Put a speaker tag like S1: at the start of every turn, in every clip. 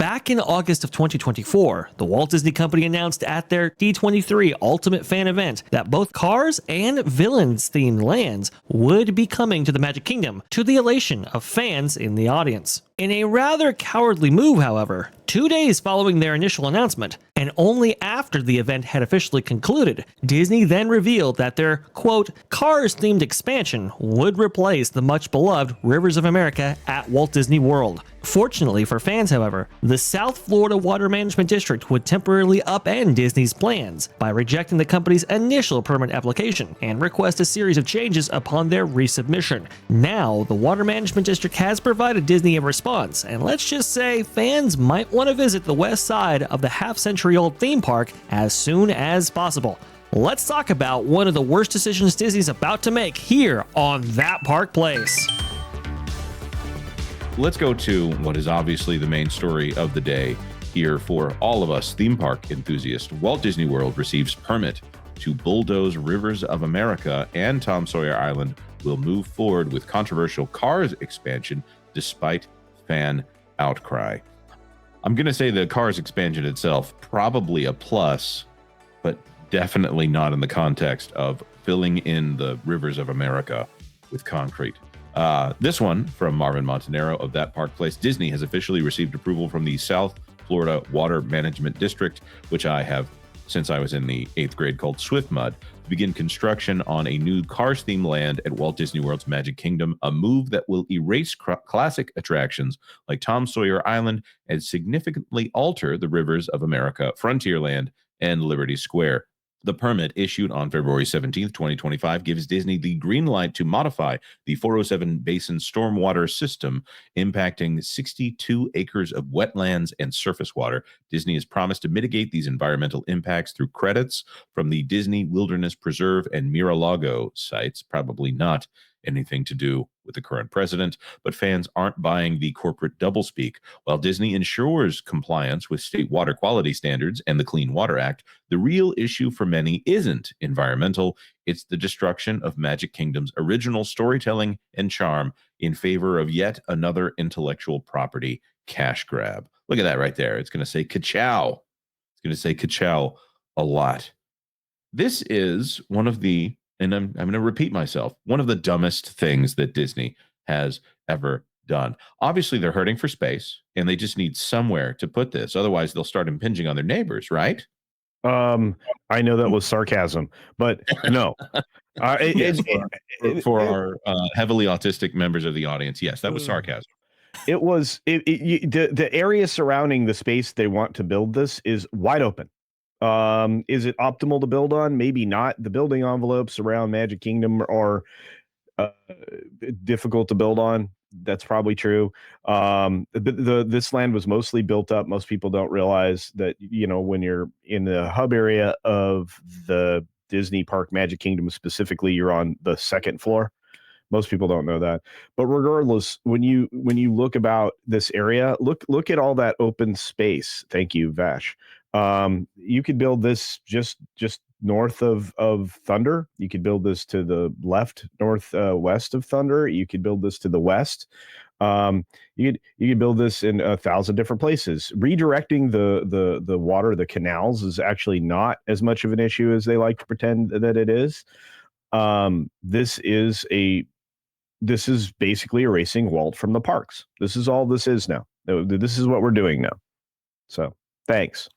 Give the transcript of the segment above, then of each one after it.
S1: Back in August of 2024, the Walt Disney Company announced at their D23 Ultimate Fan event that both Cars and Villains themed lands would be coming to the Magic Kingdom, to the elation of fans in the audience. In a rather cowardly move, however, 2 days following their initial announcement, and only after the event had officially concluded, Disney then revealed that their, quote, Cars-themed expansion would replace the much-beloved Rivers of America at Walt Disney World. Fortunately for fans, however, the South Florida Water Management District would temporarily upend Disney's plans by rejecting the company's initial permit application and request a series of changes upon their resubmission. Now, the Water Management District has provided Disney a response, and let's just say fans might want to visit the west side of the half-century-old theme park as soon as possible. Let's talk about one of the worst decisions Disney's about to make here on That Park Place.
S2: Let's go to what is obviously the main story of the day here for all of us theme park enthusiasts. Walt Disney World receives permit to bulldoze Rivers of America, and Tom Sawyer Island will move forward with controversial Cars expansion despite fan outcry. I'm going to say the Cars expansion itself, probably a plus, but definitely not in the context of filling in the Rivers of America with concrete. This one from Marvin Montanaro of That Park Place. Disney has officially received approval from the South Florida Water Management District, which I have since I was in the 8th grade, called Swift Mud, to begin construction on a new Cars-themed land at Walt Disney World's Magic Kingdom, a move that will erase classic attractions like Tom Sawyer Island and significantly alter the Rivers of America, Frontierland, and Liberty Square. The permit, issued on February 17th, 2025, gives Disney the green light to modify the 407 Basin stormwater system, impacting 62 acres of wetlands and surface water. Disney has promised to mitigate these environmental impacts through credits from the Disney Wilderness Preserve and Mira-Lago sites. Probably not anything to do with the current president, but fans aren't buying the corporate doublespeak. While Disney ensures compliance with state water quality standards and the Clean Water Act, the real issue for many isn't environmental. It's the destruction of Magic Kingdom's original storytelling and charm in favor of yet another intellectual property cash grab. Look at that right there. It's going to say ka-chow. It's going to say ka-chow a lot. This is one of the, and I'm going to repeat myself, one of the dumbest things that Disney has ever done. Obviously, they're hurting for space, and they just need somewhere to put this. Otherwise, they'll start impinging on their neighbors, right?
S3: I know that was sarcasm, but no.
S2: Yes, for our heavily autistic members of the audience, yes, that was sarcasm.
S3: It was the area surrounding the space they want to build this is wide open. Is it optimal to build on? Maybe not. The building envelopes around Magic Kingdom are difficult to build on. That's probably true. This land was mostly built up. Most people don't realize that, you know, when you're in the hub area of the Disney Park Magic Kingdom specifically, you're on the second floor. Most people don't know that. But regardless, when you look about this area, look at all that open space. Thank you, Vash. You could build this just north of Thunder. You could build this to the left, west of Thunder. You could build this to the west. You could build this in 1,000 different places. Redirecting the water, the canals, is actually not as much of an issue as they like to pretend that it is. This is basically erasing Walt from the parks. This is all this is now. This is what we're doing now. So thanks.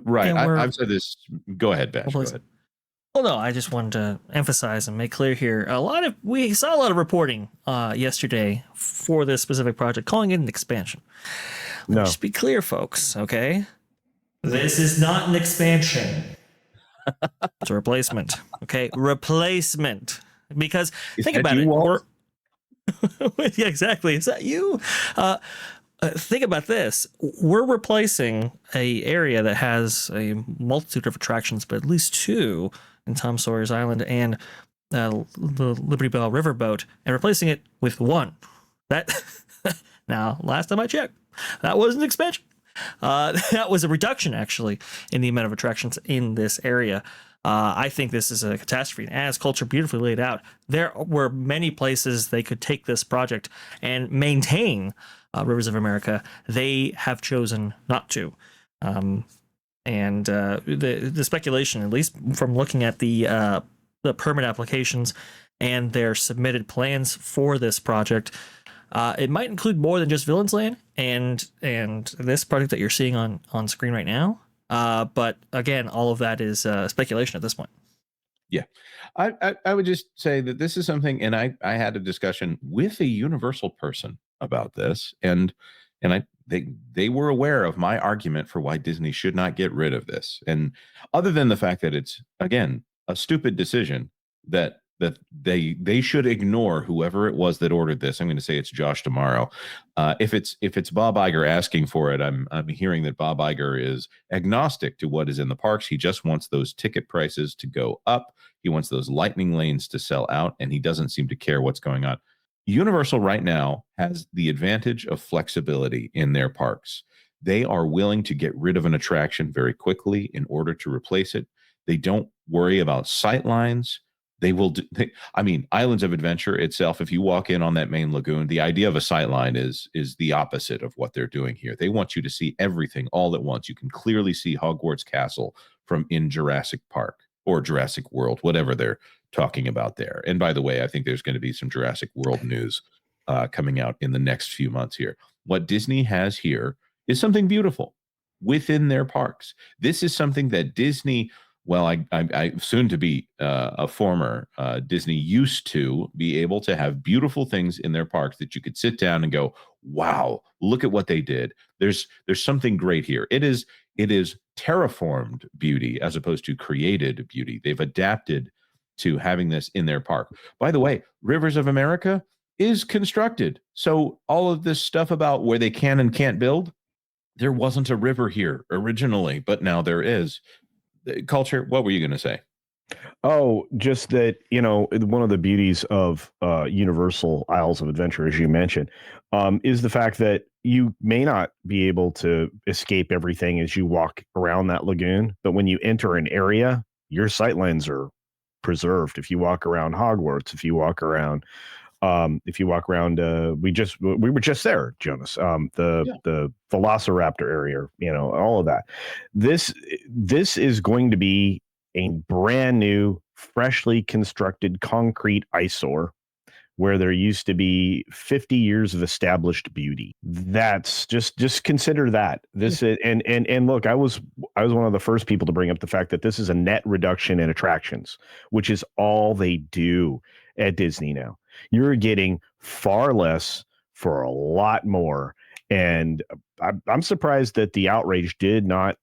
S2: Right. I've said this. Go ahead, Vash. Go ahead.
S1: Well, no, I just wanted to emphasize and make clear here. We saw a lot of reporting yesterday for this specific project, calling it an expansion. Let's just be clear, folks. Okay, this is not an expansion. It's a replacement. Okay, replacement. Because think about it. Yeah, exactly. Is that you? Think about this. We're replacing a area that has a multitude of attractions, but at least two in Tom Sawyer's Island and the Liberty Bell Riverboat, and replacing it with one. That now, last time I checked, that was an expansion. That was a reduction, actually, in the amount of attractions in this area. I think this is a catastrophe. And as Culture beautifully laid out, there were many places they could take this project and maintain Rivers of America. They have chosen not to. And the speculation, at least from looking at the permit applications and their submitted plans for this project, it might include more than just Villains Land and this project that you're seeing on screen right now. But again, all of that is speculation at this point.
S2: Yeah, I would just say that this is something, and I had a discussion with a Universal person about this, and they were aware of my argument for why Disney should not get rid of this, and other than the fact that it's again a stupid decision that they should ignore whoever it was that ordered this. I'm going to say it's Josh tomorrow. If it's Bob Iger asking for it, I'm hearing that Bob Iger is agnostic to what is in the parks. He just wants those ticket prices to go up. He wants those lightning lanes to sell out, and he doesn't seem to care what's going on. Universal right now has the advantage of flexibility in their parks. They are willing to get rid of an attraction very quickly in order to replace it. They don't worry about sight lines. They will do, Islands of Adventure itself, if you walk in on that main lagoon, the idea of a sightline is the opposite of what they're doing here. They want you to see everything all at once. You can clearly see Hogwarts Castle from in Jurassic Park or Jurassic World, whatever they're talking about there. And by the way, I think there's going to be some Jurassic World news coming out in the next few months here. What Disney has here is something beautiful within their parks. This is something that Disney, well, I soon to be a former Disney, used to be able to have beautiful things in their parks that you could sit down and go, wow, look at what they did. There's something great here. It is terraformed beauty as opposed to created beauty. They've adapted to having this in their park. By the way, Rivers of America is constructed. So all of this stuff about where they can and can't build, there wasn't a river here originally, but now there is. Culture, what were you going to say?
S3: Oh, just that, one of the beauties of Universal Isles of Adventure, as you mentioned, is the fact that you may not be able to escape everything as you walk around that lagoon. But when you enter an area, your sightlines are preserved. If you walk around Hogwarts, if you walk around, we were just there, Jonas, the Velociraptor area, all of that. This is going to be a brand new, freshly constructed concrete eyesore where there used to be 50 years of established beauty. That's just consider that. And look, I was one of the first people to bring up the fact that this is a net reduction in attractions, which is all they do at Disney now. You're getting far less for a lot more. And I'm surprised that the outrage did not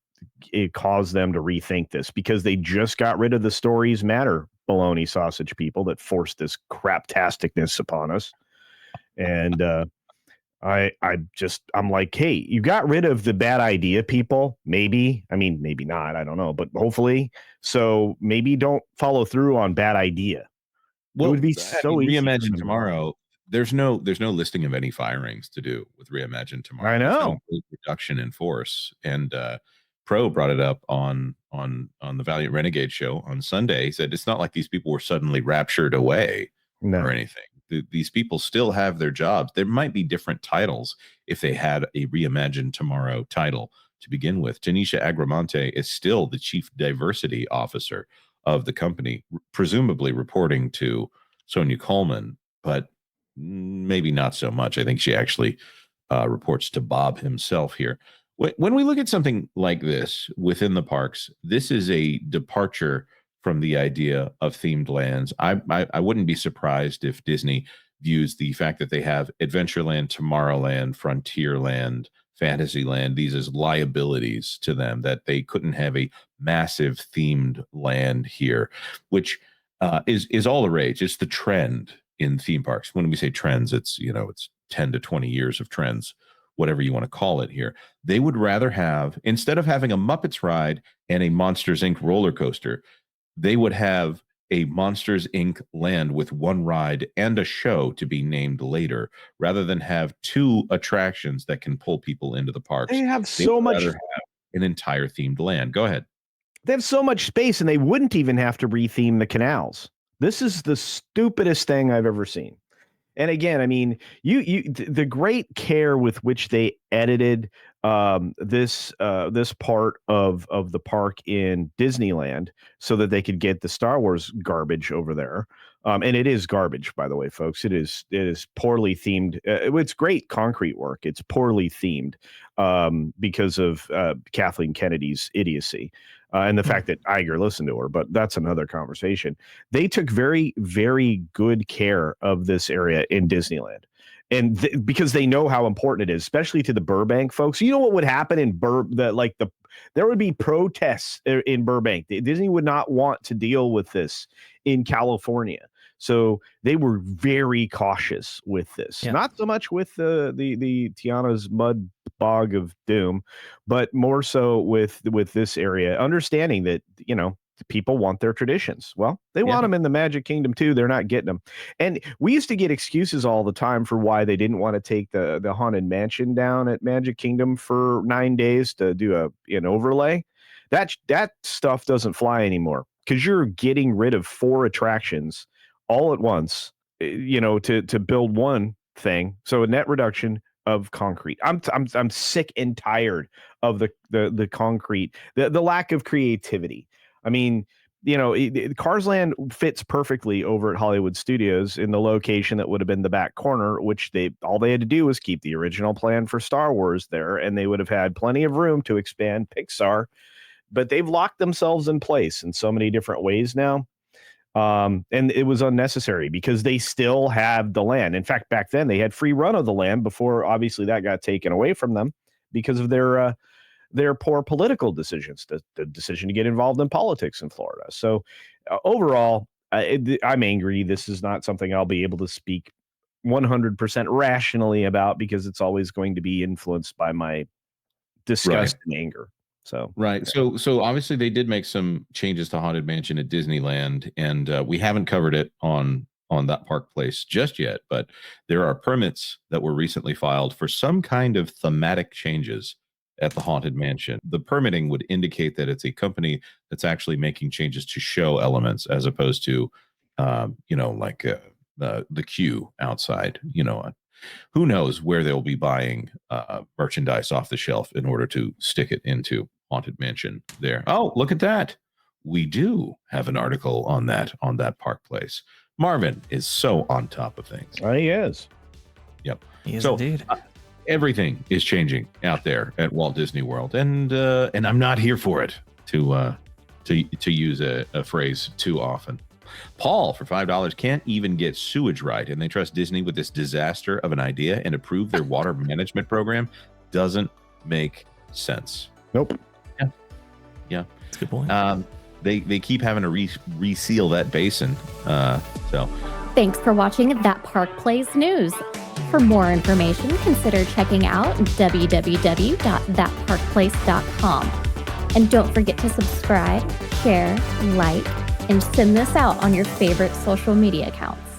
S3: cause them to rethink this, because they just got rid of the stories matter bologna sausage people that forced this craptasticness upon us. And I'm like, hey, you got rid of the bad idea people. Maybe not. I don't know, but hopefully. So maybe don't follow through on bad idea.
S2: Well,
S3: it would be so easy.
S2: Reimagine Tomorrow. There's no listing of any firings to do with Reimagine Tomorrow.
S3: I know.
S2: There's no reduction in force. And Pro brought it up on the Valiant Renegade show on Sunday. He said it's not like these people were suddenly raptured away or anything. These people still have their jobs. There might be different titles if they had a Reimagine Tomorrow title to begin with. Tanisha Agramonte is still the chief diversity officer of the company, presumably reporting to Sonia Coleman, but maybe not so much. I think she actually reports to Bob himself here. When we look at something like this within the parks, this is a departure from the idea of themed lands. I wouldn't be surprised if Disney views the fact that they have Adventureland, Tomorrowland, Frontierland, Fantasyland, these as liabilities to them, that they couldn't have a massive themed land here, which is all the rage. It's the trend in theme parks. When we say trends, it's 10 to 20 years of trends, whatever you want to call it here. They would rather have, instead of having a Muppets ride and a Monsters Inc. roller coaster, they would have a Monsters Inc. land with one ride and a show to be named later, rather than have two attractions that can pull people into the parks.
S3: They have
S2: They
S3: so
S2: would
S3: much.
S2: rather have an entire themed land. Go ahead.
S3: They have so much space, and they wouldn't even have to retheme the canals. This is the stupidest thing I've ever seen. And again, I mean, the great care with which they edited this part of the park in Disneyland so that they could get the Star Wars garbage over there. And it is garbage, by the way, folks. It is poorly themed. It's great concrete work. It's poorly themed because of Kathleen Kennedy's idiocy. And the fact that Iger listened to her, but that's another conversation. They took very, very good care of this area in Disneyland. And because they know how important it is, especially to the Burbank folks. You know what would happen in there would be protests in Burbank. Disney would not want to deal with this in California. So they were very cautious with this. Yeah. Not so much with the Tiana's mud bog of doom, but more so with this area, understanding that, you know, people want their traditions. Well, they want them in the Magic Kingdom too. They're not getting them. And we used to get excuses all the time for why they didn't want to take the Haunted Mansion down at Magic Kingdom for 9 days to do an overlay. That stuff doesn't fly anymore because you're getting rid of 4 attractions all at once, you know, to build one thing. So a net reduction of concrete. I'm sick and tired of the concrete, the lack of creativity. I mean, you know, Cars Land fits perfectly over at Hollywood Studios in the location that would have been the back corner, which all they had to do was keep the original plan for Star Wars there, and they would have had plenty of room to expand Pixar. But they've locked themselves in place in so many different ways now. And it was unnecessary because they still have the land. In fact, back then they had free run of the land before obviously that got taken away from them because of their poor political decisions, the decision to get involved in politics in Florida. So overall, I'm angry. This is not something I'll be able to speak 100% rationally about because it's always going to be influenced by my disgust and anger. So
S2: right. So obviously they did make some changes to Haunted Mansion at Disneyland, and we haven't covered it on that park place just yet, but there are permits that were recently filed for some kind of thematic changes at the Haunted Mansion. The permitting would indicate that it's a company that's actually making changes to show elements as opposed to, you know, like the queue outside. You know, who knows where they'll be buying merchandise off the shelf in order to stick it into Haunted Mansion there. Oh, look at that. We do have an article on that park place. Marvin is so on top of things.
S3: He is.
S2: Yep.
S1: He is indeed.
S2: Everything is changing out there at Walt Disney World, and I'm not here for it, to use a phrase too often. Paul for $5 can't even get sewage right, and they trust Disney with this disaster of an idea and approve their water management program. Doesn't make sense.
S3: Nope.
S2: Yeah.
S1: That's a good point.
S2: They keep having to reseal that basin. So
S4: thanks for watching That Park Plays News. For more information, consider checking out www.thatparkplace.com. And don't forget to subscribe, share, like, and send this out on your favorite social media accounts.